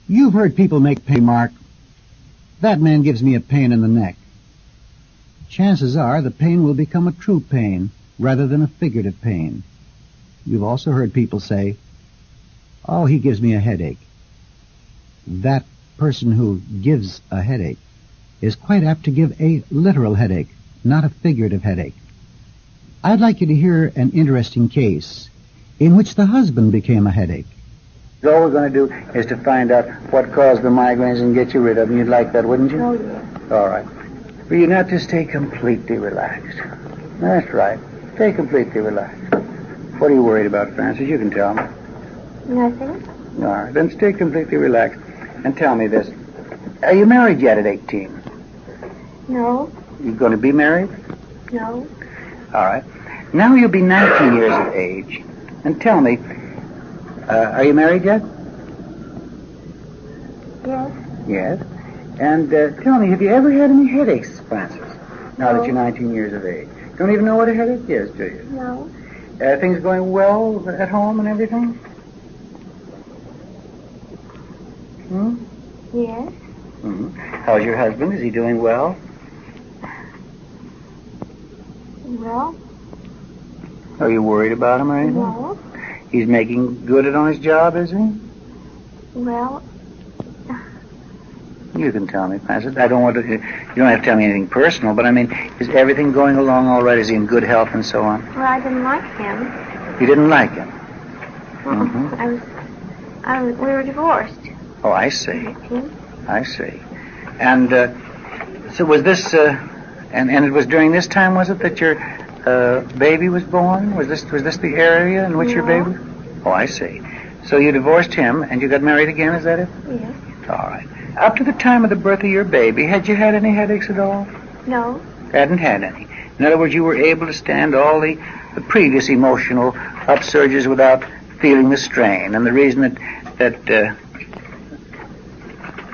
You've heard people make pain remark, "That man gives me a pain in the neck." Chances are the pain will become a true pain rather than a figurative pain. You've also heard people say, "Oh, he gives me a headache." That person who gives a headache is quite apt to give a literal headache, not a figurative headache. I'd like you to hear an interesting case in which the husband became a headache. All we're going to do is to find out what caused the migraines and get you rid of them. You'd like that, wouldn't you? Oh, yes. All right. For you not to stay completely relaxed. That's right. Stay completely relaxed. What are you worried about, Francis? You can tell me. Nothing. All right. Then stay completely relaxed. And tell me this. Are you married yet at 18? No. You going to be married? No. All right. Now you'll be 19 years of age. And tell me, are you married yet? Yes. Yes. And tell me, have you ever had any headaches, Francis? Now No. that you're 19 years of age. Don't even know what a headache is, do you? No. Things going well at home and everything? Hmm? Yes. Mm-hmm. How's your husband? Is he doing well? Well, Are you worried about him or anything? no. He's making good on his job, is he? Well, You can tell me, Francis. I don't want to. You don't have to tell me anything personal, but I mean, is everything going along all right? Is he in good health and so on? well, I didn't like him. You didn't like him? Mhm. We were divorced. Oh, I see. 19. I see. And so was this? And it was during this time, was it, that your baby was born? Was this the area in which your No. baby? Oh, I see. So you divorced him and you got married again? Is that it? Yes. All right. Up to the time of the birth of your baby, had you had any headaches at all? No. Hadn't had any. In other words, you were able to stand all the previous emotional upsurges without feeling the strain. And the reason that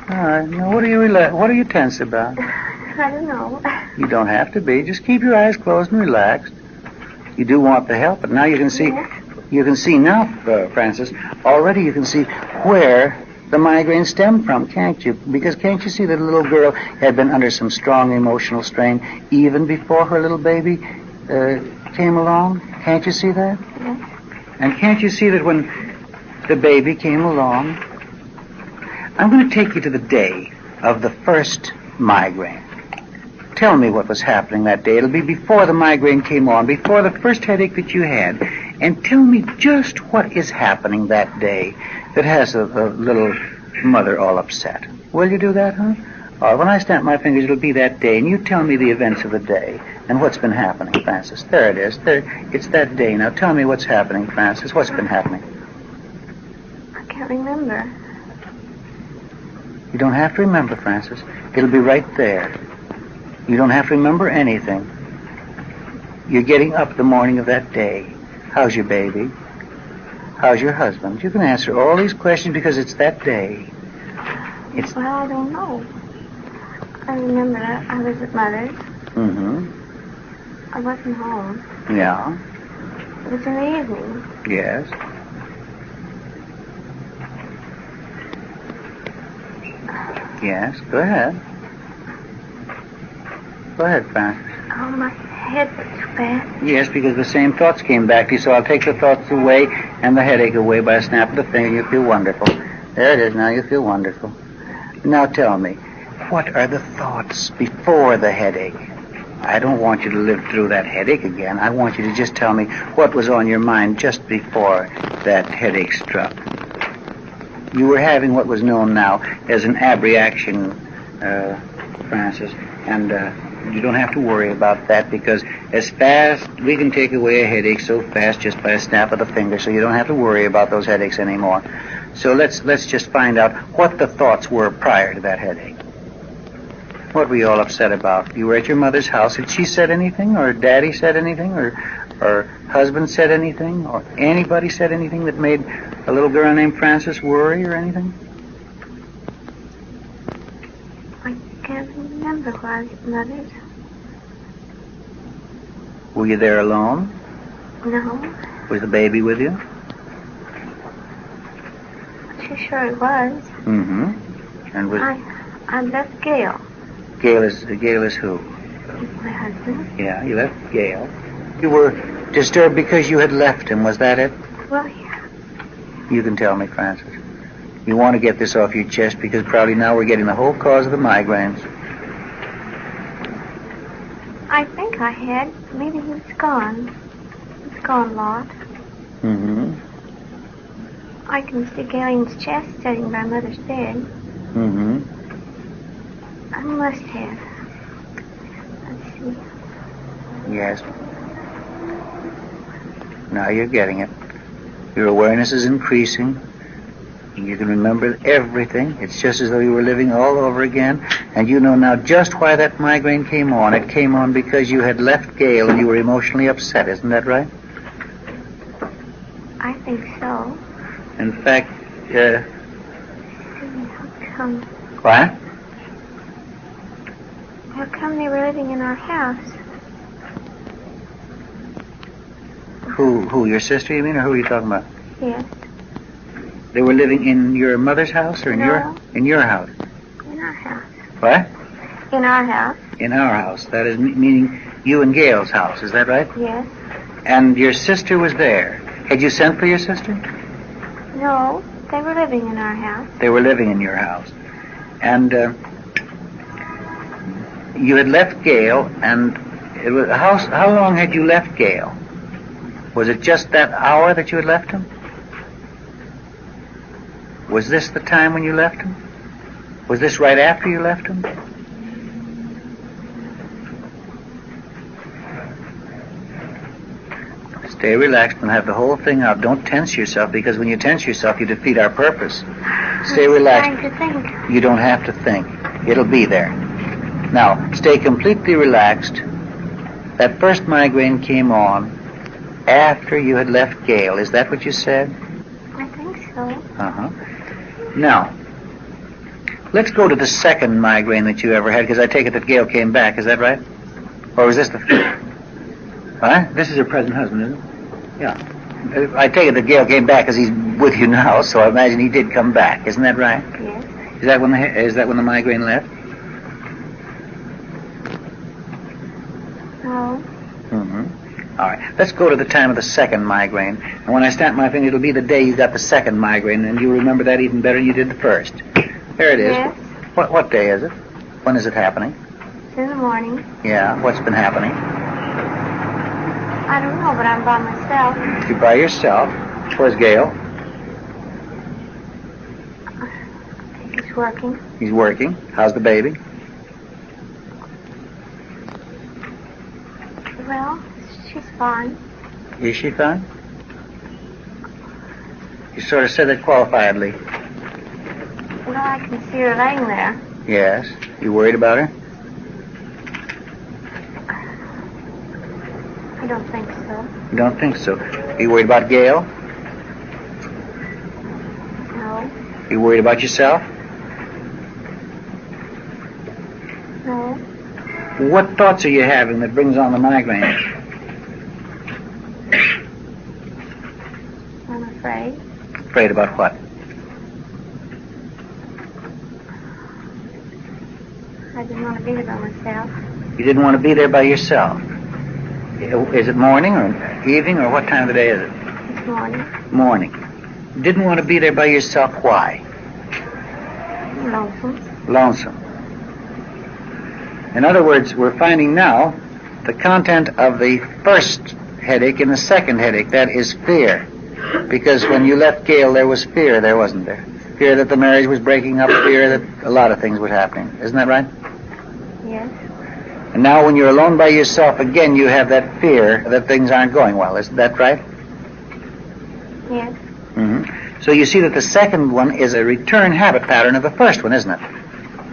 all right. Now, what are you tense about? I don't know. You don't have to be. Just keep your eyes closed and relaxed. You do want the help, but now you can see. Yes. You can see now, Francis. Already, you can see where the migraine stemmed from, can't you? Because can't you see that the little girl had been under some strong emotional strain even before her little baby came along? Can't you see that? Yes. And can't you see that when the baby came along? I'm going to take you to the day of the first migraine. Tell me what was happening that day. It'll be before the migraine came on, before the first headache that you had. And tell me just what is happening that day that has a little mother all upset. Will you do that, huh? All right, when I snap my fingers, it'll be that day, and you tell me the events of the day and what's been happening, Francis. There it is. There, it's that day. Now tell me what's happening, Francis. What's been happening? I can't remember. You don't have to remember, Francis. It'll be right there. You don't have to remember anything. You're getting up the morning of that day. How's your baby? How's your husband? You can answer all these questions because it's that day. Well, I don't know. I remember I was at Mother's. Mm-hmm. I wasn't home. Yeah. It was in the evening. Yes. Yes. Go ahead. Go ahead, Francis. Oh, my head was too bad. Yes, because the same thoughts came back to you, so I'll take the thoughts away and the headache away by a snap of the finger. You feel wonderful. There it is. Now you feel wonderful. Now tell me, what are the thoughts before the headache? I don't want you to live through that headache again. I want you to just tell me what was on your mind just before that headache struck. You were having what was known now as an abreaction, Francis, and you don't have to worry about that because as fast, we can take away a headache so fast just by a snap of the finger, so you don't have to worry about those headaches anymore. So let's just find out what the thoughts were prior to that headache. What were you all upset about? You were at your mother's house. Had she said anything, or Daddy said anything, or husband said anything, or anybody said anything that made a little girl named Frances worry or anything? I can't remember where I was at Mother's. Were you there alone? No. Was the baby with you? She sure it was. Mm-hmm. And was I left Gail. Gail is who? My husband. Yeah, you left Gail. You were disturbed because you had left him, was that it? Well, yeah. You can tell me, Francis. You want to get this off your chest because probably now we're getting the whole cause of the migraines. I think I had. Maybe he's gone. He's gone a lot. Mm-hmm. I can see Galen's chest sitting by Mother's bed. Mm-hmm. I must have. Let's see. Yes. Now you're getting it. Your awareness is increasing. You can remember everything. It's just as though you were living all over again. And you know now just why that migraine came on. It came on because you had left Gail and you were emotionally upset. Isn't that right? I think so. In fact, How come? what? How come they were living in our house? Who? Your sister, you mean, or who are you talking about? Yes. They were living in your mother's house or in No. your house? In our house. What? In our house. In our house. That is meaning you and Gail's house. Is that right? Yes. And your sister was there. Had you sent for your sister? No, they were living in our house. They were living in your house. And you had left Gail, and it was how long had you left Gail? Was it just that hour that you had left him? Was this the time when you left him? Was this right after you left him? Stay relaxed and have the whole thing out. Don't tense yourself, because when you tense yourself, you defeat our purpose. Stay relaxed. I'm trying to think. You don't have to think. It'll be there. Now, stay completely relaxed. That first migraine came on after you had left Gail. Is that what you said? I think so. Uh-huh. Now, let's go to the second migraine that you ever had, because I take it that Gail came back. Is that right? Or was this the... What? This is her present husband, isn't it? Yeah. I take it that Gail came back because he's with you now, so I imagine he did come back. Isn't that right? Yes. Is that when the migraine left? No. Mm-hmm. All right. Let's go to the time of the second migraine. And when I snap my finger, it'll be the day you got the second migraine, and you remember that even better than you did the first. There it is. Yes. What day is it? When is it happening? It's in the morning. Yeah. What's been happening? I don't know, but I'm by myself. You're by yourself. Where's Gail? He's working. He's working. How's the baby? Well, she's fine. Is she fine? You sort of said that qualifiedly. Well, I can see her laying there. Yes. You worried about her? I don't think so. You don't think so. Are you worried about Gail? No. Are you worried about yourself? No. What thoughts are you having that brings on the migraine? I'm afraid. Afraid about what? I didn't want to be there by myself. You didn't want to be there by yourself. Is it morning or evening or what time of the day is it? It's morning. Morning. Didn't want to be there by yourself. Why? Lonesome. Lonesome. In other words, we're finding now the content of the first headache and the second headache. That is fear. Because when you left Gail, there was fear there, wasn't there? Fear that the marriage was breaking up, fear that a lot of things were happening. Isn't that right? Yes. And now when you're alone by yourself again, you have that fear that things aren't going well. Isn't that right? Yes. Mm-hmm. So you see that the second one is a return habit pattern of the first one, isn't it?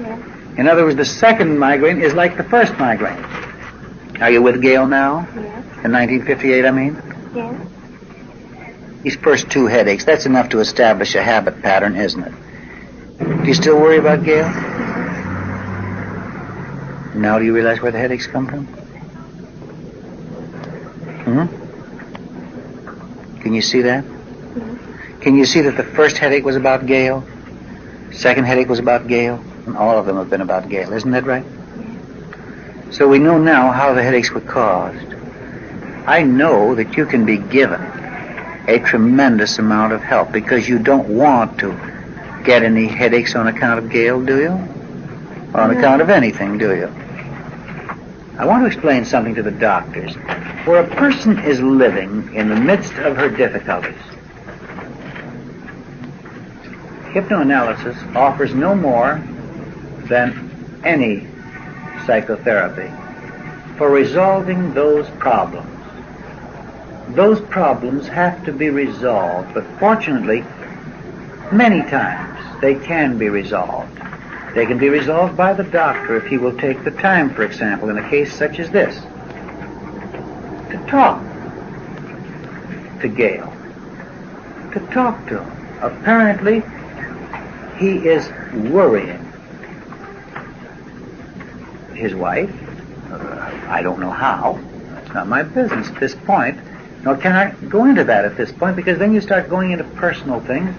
Yes. In other words, the second migraine is like the first migraine. Are you with Gail now? Yes. In 1958, I mean? Yes. These first two headaches, that's enough to establish a habit pattern, isn't it? Do you still worry about Gail? Now do you realize where the headaches come from? Can you see that? Yes. Can you see that the first headache was about Gail? Second headache was about Gail? And all of them have been about Gail. Isn't that right? So we know now how the headaches were caused. I know that you can be given a tremendous amount of help because you don't want to get any headaches on account of Gail, do you? Or on account of anything, do you? I want to explain something to the doctors. Where a person is living in the midst of her difficulties, hypnoanalysis offers no more than any psychotherapy for resolving those problems. Those problems have to be resolved, but fortunately, many times they can be resolved. They can be resolved by the doctor if he will take the time, for example, in a case such as this, to talk to Gail, to talk to him. Apparently, he is worrying his wife. I don't know how. It's not my business at this point. Nor can I go into that at this point, because then you start going into personal things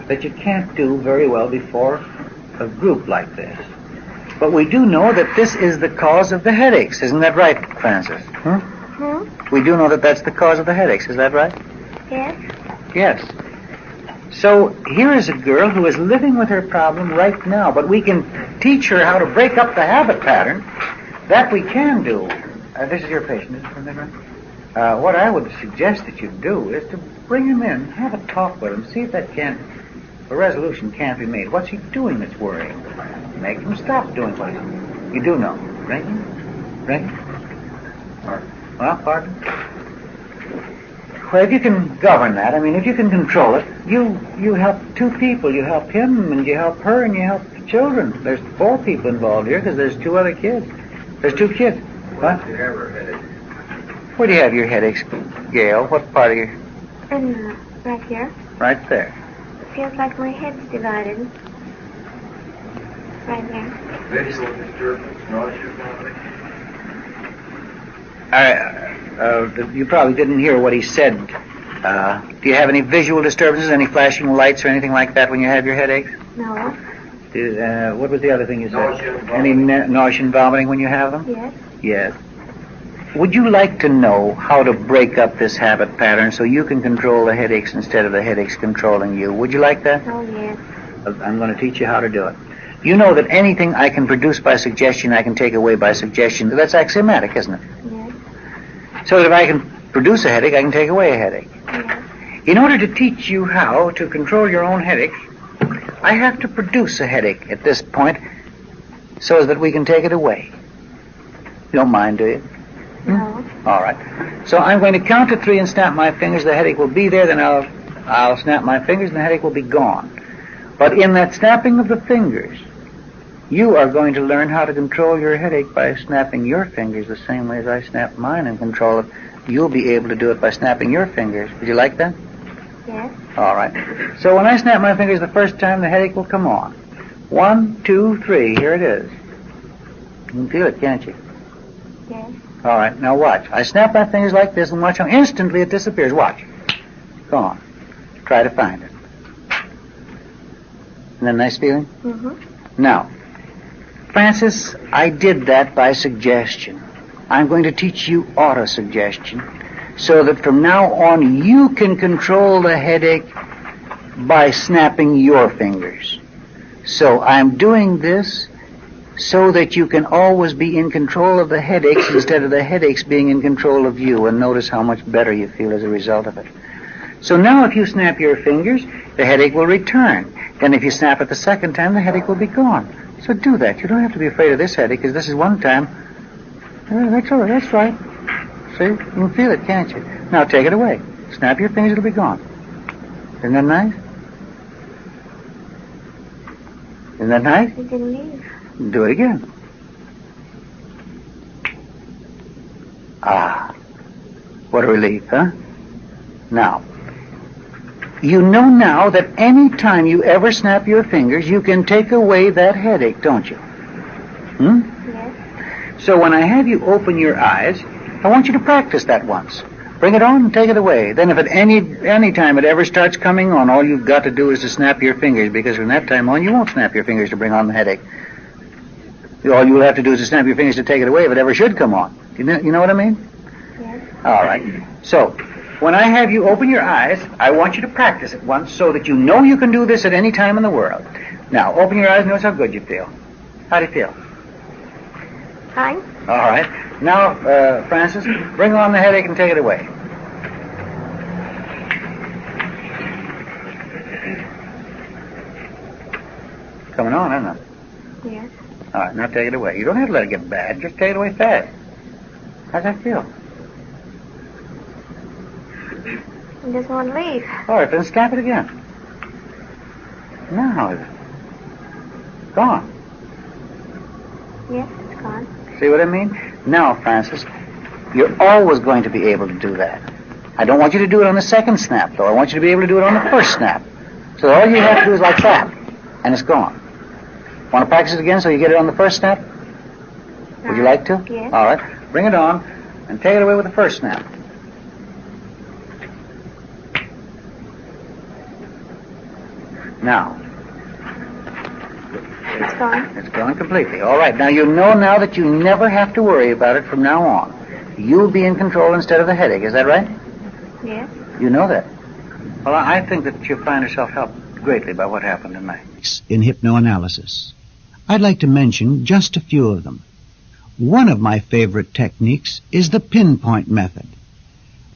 that you can't do very well before a group like this. But we do know that this is the cause of the headaches. Isn't that right, Francis? We do know that that's the cause of the headaches. Is that right? Yes. Yes. So here is a girl who is living with her problem right now, but we can teach her how to break up the habit pattern. That we can do. This is your patient, isn't that right? What I would suggest that you do is to bring him in, have a talk with him, see if a resolution can't be made. What's he doing that's worrying? Make him stop doing what he's doing. You do know, right? Right? Well, pardon? Well, if you can govern that, I mean, if you can control it, you help two people. You help him, and you help her, and you help the children. There's 4 people involved here because there's 2 other kids. There's 2 kids. What? You have her headache. Where do you have your headaches, Gail? What part of your... Right here. Right there. It feels like my head's divided. Right there. Visual disturbance, nausea, vomiting. You probably didn't hear what he said. Do you have any visual disturbances, any flashing lights or anything like that when you have your headaches? No. What was the other thing you said? Nausea and Any vomiting. nausea and vomiting when you have them? Yes. Yes. Would you like to know how to break up this habit pattern so you can control the headaches instead of the headaches controlling you? Would you like that? Oh, yes. I'm going to teach you how to do it. You know that anything I can produce by suggestion, I can take away by suggestion. That's axiomatic, isn't it? Yes. So that if I can produce a headache, I can take away a headache. Yes. In order to teach you how to control your own headaches, I have to produce a headache at this point so that we can take it away. You don't mind, do you? No. All right. So I'm going to count to 3 and snap my fingers. The headache will be there. Then I'll snap my fingers and the headache will be gone. But in that snapping of the fingers, you are going to learn how to control your headache by snapping your fingers the same way as I snap mine and control it. You'll be able to do it by snapping your fingers. Would you like that? Yes. All right. So when I snap my fingers the first time, the headache will come on. 1, 2, 3. Here it is. You can feel it, can't you? Yes. All right. Now watch. I snap my fingers like this and watch how instantly it disappears. Watch. Gone. Try to find it. Isn't that a nice feeling? Mm-hmm. Now, Francis, I did that by suggestion. I'm going to teach you auto-suggestion so that from now on you can control the headache by snapping your fingers. So I'm doing this so that you can always be in control of the headaches instead of the headaches being in control of you, and notice how much better you feel as a result of it. So now if you snap your fingers, the headache will return. Then if you snap it the second time, the headache will be gone. So do that. You don't have to be afraid of this headache, because this is one time. That's all right. That's right. See? You can feel it, can't you? Now take it away. Snap your fingers, it'll be gone. Isn't that nice? Isn't that nice? It didn't leave. Do it again. Ah. What a relief, huh? Now, you know now that any time you ever snap your fingers, you can take away that headache, don't you? Yes. So when I have you open your eyes, I want you to practice that once. Bring it on and take it away. Then if at any time it ever starts coming on, all you've got to do is to snap your fingers, because from that time on you won't snap your fingers to bring on the headache. All you'll have to do is to snap your fingers to take it away if it ever should come on. You know what I mean? Yes. All right. So, when I have you open your eyes, I want you to practice it once so that you know you can do this at any time in the world. Now, open your eyes and notice how good you feel. How do you feel? Fine. All right. Now, Francis, bring on the headache and take it away. Coming on, isn't it? Yes. All right, now take it away. You don't have to let it get bad. Just take it away fast. How's that feel? He doesn't want to leave. All right, then snap it again. Now, is it gone? Yes, it's gone. See what I mean? Now, Francis, you're always going to be able to do that. I don't want you to do it on the second snap, though. I want you to be able to do it on the first snap. So all you have to do is like that, and it's gone. Want to practice it again so you get it on the first snap? Would you like to? Yes. All right. Bring it on and take it away with the first snap. Now. It's gone. It's gone completely. All right. Now you know now that you never have to worry about it from now on. You'll be in control instead of the headache. Is that right? Yes. You know that. Well, I think that you'll find yourself helped greatly by what happened tonight. In hypnoanalysis. I'd like to mention just a few of them. One of my favorite techniques is the pinpoint method.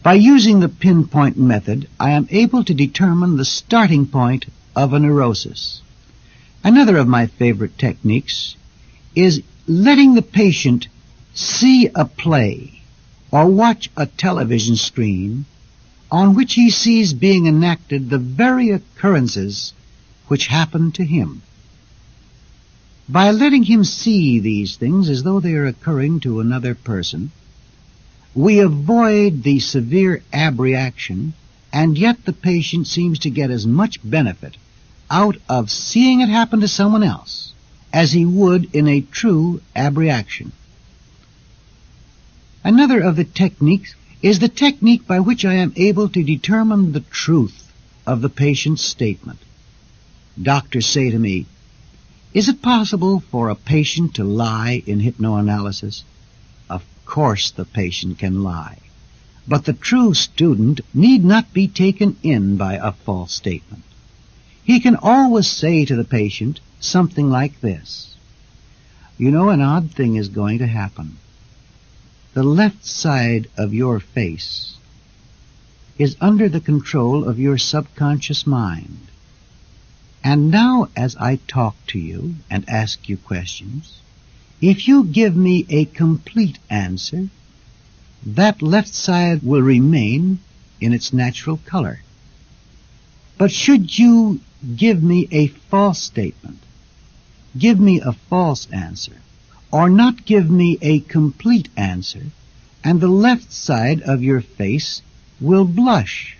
By using the pinpoint method, I am able to determine the starting point of a neurosis. Another of my favorite techniques is letting the patient see a play or watch a television screen on which he sees being enacted the very occurrences which happened to him. By letting him see these things as though they are occurring to another person, we avoid the severe abreaction, and yet the patient seems to get as much benefit out of seeing it happen to someone else as he would in a true abreaction. Another of the techniques is the technique by which I am able to determine the truth of the patient's statement. Doctors say to me, "Is it possible for a patient to lie in hypnoanalysis?" Of course the patient can lie, but the true student need not be taken in by a false statement. He can always say to the patient something like this: "You know, an odd thing is going to happen. The left side of your face is under the control of your subconscious mind. And now as I talk to you and ask you questions, if you give me a complete answer, that left side will remain in its natural color. But should you give me a false statement, give me a false answer, or not give me a complete answer, and the left side of your face will blush.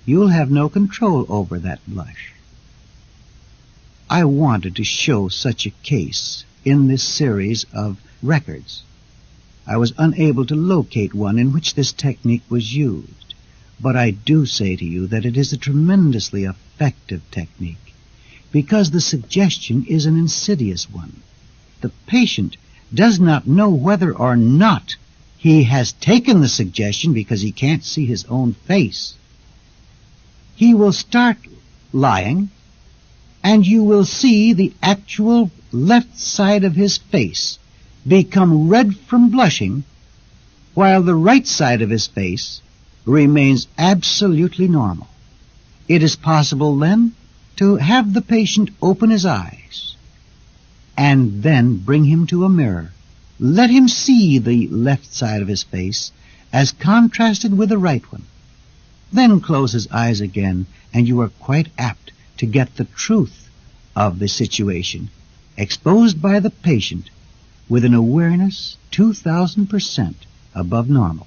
You'll have no control over that blush." I wanted to show such a case in this series of records. I was unable to locate one in which this technique was used, but I do say to you that it is a tremendously effective technique, because the suggestion is an insidious one. The patient does not know whether or not he has taken the suggestion because he can't see his own face. He will start lying, and you will see the actual left side of his face become red from blushing, while the right side of his face remains absolutely normal. It is possible then to have the patient open his eyes and then bring him to a mirror. Let him see the left side of his face as contrasted with the right one. Then close his eyes again, and you are quite apt to get the truth of the situation, exposed by the patient with an awareness 2,000% above normal.